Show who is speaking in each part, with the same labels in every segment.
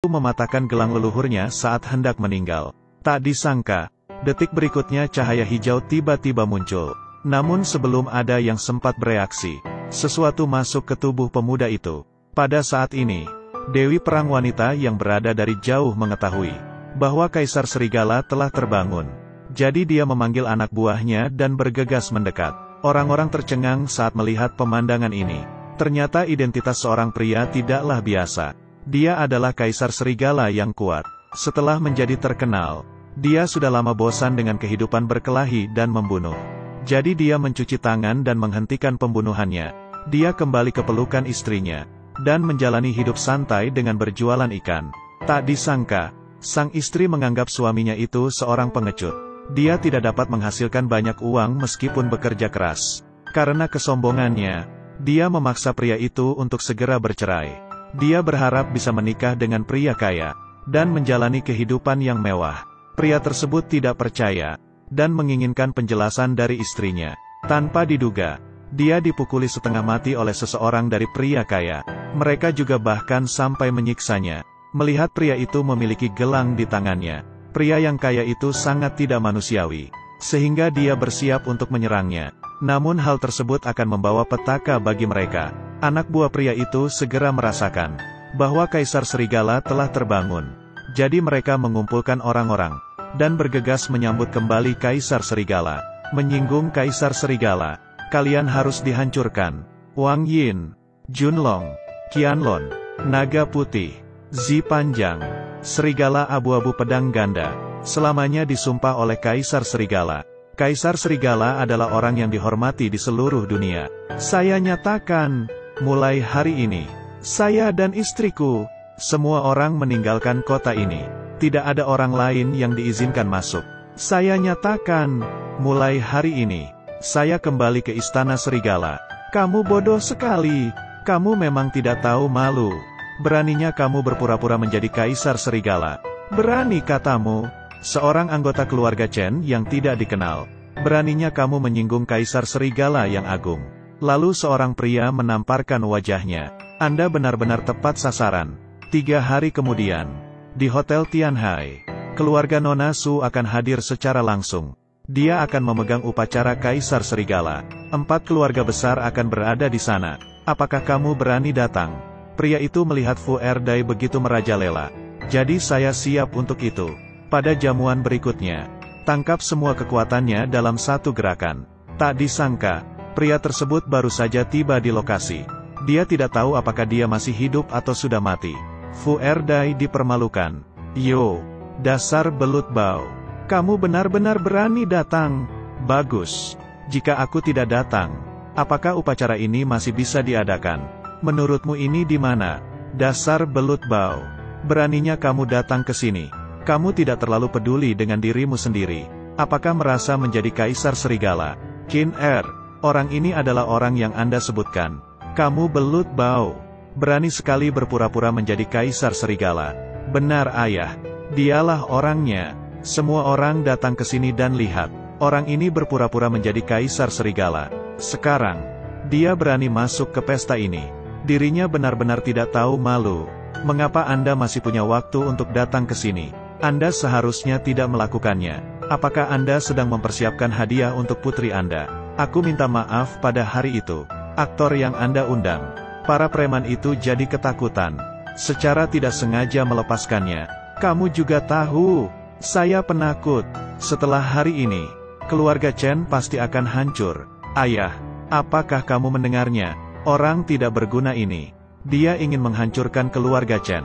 Speaker 1: mematahkan gelang leluhurnya saat hendak meninggal. Tak disangka, detik berikutnya cahaya hijau tiba-tiba muncul. Namun sebelum ada yang sempat bereaksi, sesuatu masuk ke tubuh pemuda itu. Pada saat ini, Dewi Perang Wanita yang berada dari jauh mengetahui bahwa Kaisar Serigala telah terbangun. Jadi dia memanggil anak buahnya dan bergegas mendekat. Orang-orang tercengang saat melihat pemandangan ini. Ternyata identitas seorang pria tidaklah biasa. Dia adalah Kaisar Serigala yang kuat. Setelah menjadi terkenal, dia sudah lama bosan dengan kehidupan berkelahi dan membunuh. Jadi dia mencuci tangan dan menghentikan pembunuhannya. Dia kembali ke pelukan istrinya dan menjalani hidup santai dengan berjualan ikan. Tak disangka, sang istri menganggap suaminya itu seorang pengecut. Dia tidak dapat menghasilkan banyak uang meskipun bekerja keras. Karena kesombongannya, dia memaksa pria itu untuk segera bercerai. Dia berharap bisa menikah dengan pria kaya dan menjalani kehidupan yang mewah. Pria tersebut tidak percaya dan menginginkan penjelasan dari istrinya. Tanpa diduga, dia dipukuli setengah mati oleh seseorang dari pria kaya. Mereka juga bahkan sampai menyiksanya. Melihat pria itu memiliki gelang di tangannya, pria yang kaya itu sangat tidak manusiawi, sehingga dia bersiap untuk menyerangnya. Namun hal tersebut akan membawa petaka bagi mereka. Anak buah pria itu segera merasakan bahwa Kaisar Serigala telah terbangun. Jadi mereka mengumpulkan orang-orang dan bergegas menyambut kembali Kaisar Serigala. Menyinggung Kaisar Serigala, kalian harus dihancurkan. Wang Yin, Junlong, Qianlong, Naga Putih, Zi Panjang, Serigala Abu-Abu Pedang Ganda, selamanya disumpah oleh Kaisar Serigala. Kaisar Serigala adalah orang yang dihormati di seluruh dunia. Saya nyatakan, mulai hari ini, saya dan istriku, semua orang meninggalkan kota ini. Tidak ada orang lain yang diizinkan masuk. Saya nyatakan, mulai hari ini, saya kembali ke Istana Serigala. Kamu bodoh sekali. Kamu memang tidak tahu malu. Beraninya kamu berpura-pura menjadi Kaisar Serigala. Berani katamu, seorang anggota keluarga Chen yang tidak dikenal. Beraninya kamu menyinggung Kaisar Serigala yang agung. Lalu seorang pria menamparkan wajahnya. Anda benar-benar tepat sasaran. 3 hari kemudian, di Hotel Tianhai, keluarga Nona Su akan hadir secara langsung. Dia akan memegang upacara Kaisar Serigala. 4 keluarga besar akan berada di sana. Apakah kamu berani datang? Pria itu melihat Fu Erdai begitu merajalela. Jadi saya siap untuk itu. Pada jamuan berikutnya, tangkap semua kekuatannya dalam satu gerakan. Tak disangka, pria tersebut baru saja tiba di lokasi. Dia tidak tahu apakah dia masih hidup atau sudah mati. Fu Erdai dipermalukan. Yo, dasar belut bau. Kamu benar-benar berani datang. Bagus. Jika aku tidak datang, apakah upacara ini masih bisa diadakan? Menurutmu ini di mana? Dasar belut bau. Beraninya kamu datang ke sini. Kamu tidak terlalu peduli dengan dirimu sendiri. Apakah merasa menjadi Kaisar Serigala? Qin Er, orang ini adalah orang yang Anda sebutkan. Kamu belut bau. Berani sekali berpura-pura menjadi Kaisar Serigala. Benar ayah. Dialah orangnya. Semua orang datang ke sini dan lihat. Orang ini berpura-pura menjadi Kaisar Serigala. Sekarang, dia berani masuk ke pesta ini. Dirinya benar-benar tidak tahu malu. Mengapa Anda masih punya waktu untuk datang ke sini? Anda seharusnya tidak melakukannya. Apakah Anda sedang mempersiapkan hadiah untuk putri Anda? Aku minta maaf pada hari itu. Aktor yang Anda undang. Para preman itu jadi ketakutan. Secara tidak sengaja melepaskannya. Kamu juga tahu, saya penakut. Setelah hari ini, keluarga Chen pasti akan hancur. Ayah, apakah kamu mendengarnya? Orang tidak berguna ini. Dia ingin menghancurkan keluarga Chen.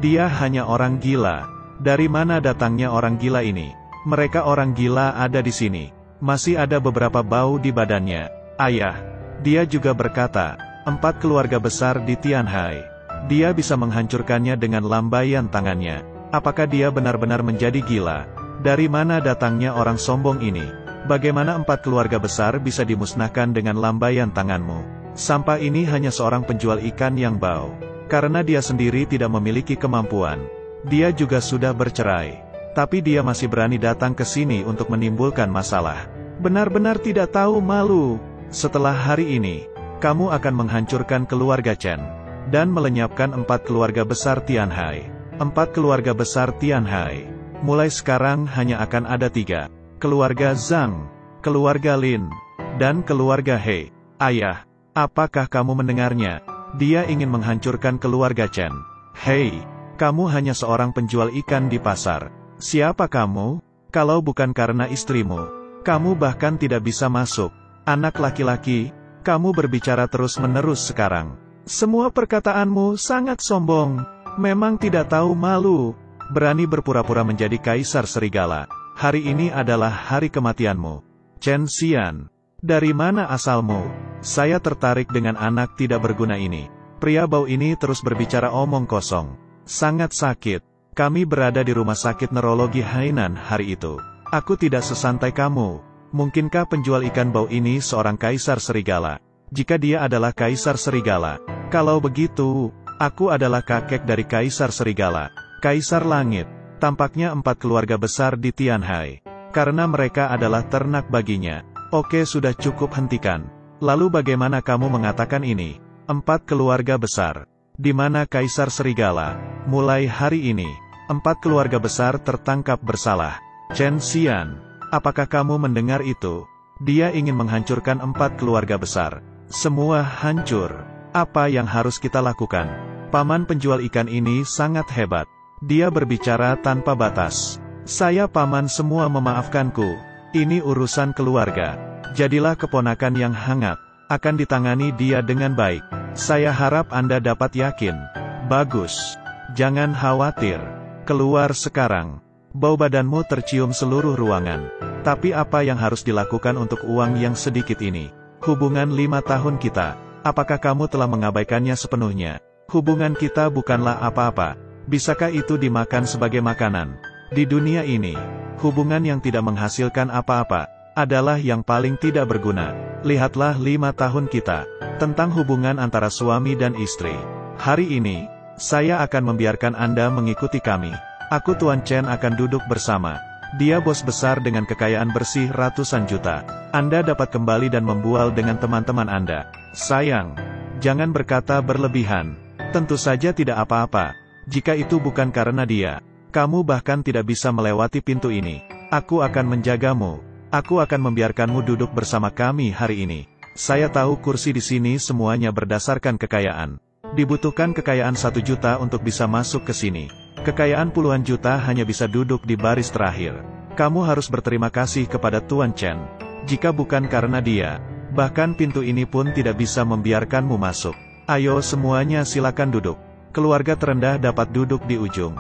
Speaker 1: Dia hanya orang gila. Dari mana datangnya orang gila ini? Mereka orang gila ada di sini. Masih ada beberapa bau di badannya. Ayah, dia juga berkata, 4 keluarga besar di Tianhai. Dia bisa menghancurkannya dengan lambaian tangannya. Apakah dia benar-benar menjadi gila? Dari mana datangnya orang sombong ini? Bagaimana 4 keluarga besar bisa dimusnahkan dengan lambaian tanganmu? Sampah ini hanya seorang penjual ikan yang bau. Karena dia sendiri tidak memiliki kemampuan. Dia juga sudah bercerai. Tapi dia masih berani datang ke sini untuk menimbulkan masalah. Benar-benar tidak tahu malu. Setelah hari ini, kamu akan menghancurkan keluarga Chen. Dan melenyapkan 4 keluarga besar Tianhai. 4 keluarga besar Tianhai. Mulai sekarang hanya akan ada 3. Keluarga Zhang, keluarga Lin, dan keluarga He. Ayah, apakah kamu mendengarnya? Dia ingin menghancurkan keluarga Chen. Hei, kamu hanya seorang penjual ikan di pasar. Siapa kamu? Kalau bukan karena istrimu, kamu bahkan tidak bisa masuk. Anak laki-laki, kamu berbicara terus-menerus sekarang. Semua perkataanmu sangat sombong. Memang tidak tahu malu. Berani berpura-pura menjadi kaisar serigala. Hari ini adalah hari kematianmu. Chen Xian, dari mana asalmu? Saya tertarik dengan anak tidak berguna ini. Pria bau ini terus berbicara omong kosong. Sangat sakit. Kami berada di rumah sakit neurologi Hainan hari itu. Aku tidak sesantai kamu. Mungkinkah penjual ikan bau ini seorang kaisar serigala? Jika dia adalah kaisar serigala, kalau begitu, aku adalah kakek dari kaisar serigala, kaisar langit. Tampaknya 4 keluarga besar di Tianhai. Karena mereka adalah ternak baginya. Oke, sudah cukup, hentikan. Lalu bagaimana kamu mengatakan ini? 4 keluarga besar. Di mana kaisar serigala? Mulai hari ini, 4 keluarga besar tertangkap bersalah. Chen Xian, apakah kamu mendengar itu? Dia ingin menghancurkan 4 keluarga besar. Semua hancur. Apa yang harus kita lakukan? Paman penjual ikan ini sangat hebat. Dia berbicara tanpa batas. Saya paman semua memaafkanku. Ini urusan keluarga. Jadilah keponakan yang hangat. Akan ditangani dia dengan baik. Saya harap Anda dapat yakin. Bagus. Jangan khawatir. Keluar sekarang. Bau badanmu tercium seluruh ruangan. Tapi apa yang harus dilakukan untuk uang yang sedikit ini? Hubungan 5 tahun kita. Apakah kamu telah mengabaikannya sepenuhnya? Hubungan kita bukanlah apa-apa. Bisakah itu dimakan sebagai makanan? Di dunia ini, hubungan yang tidak menghasilkan apa-apa adalah yang paling tidak berguna. Lihatlah 5 tahun kita. Tentang hubungan antara suami dan istri. Hari ini, saya akan membiarkan Anda mengikuti kami. Aku Tuan Chen akan duduk bersama. Dia bos besar dengan kekayaan bersih ratusan juta. Anda dapat kembali dan membual dengan teman-teman Anda. Sayang, jangan berkata berlebihan. Tentu saja tidak apa-apa. Jika itu bukan karena dia, kamu bahkan tidak bisa melewati pintu ini. Aku akan menjagamu. Aku akan membiarkanmu duduk bersama kami hari ini. Saya tahu kursi di sini semuanya berdasarkan kekayaan. Dibutuhkan kekayaan 1 juta untuk bisa masuk ke sini. Kekayaan puluhan juta hanya bisa duduk di baris terakhir. Kamu harus berterima kasih kepada Tuan Chen. Jika bukan karena dia, bahkan pintu ini pun tidak bisa membiarkanmu masuk. Ayo semuanya silakan duduk. Keluarga terendah dapat duduk di ujung.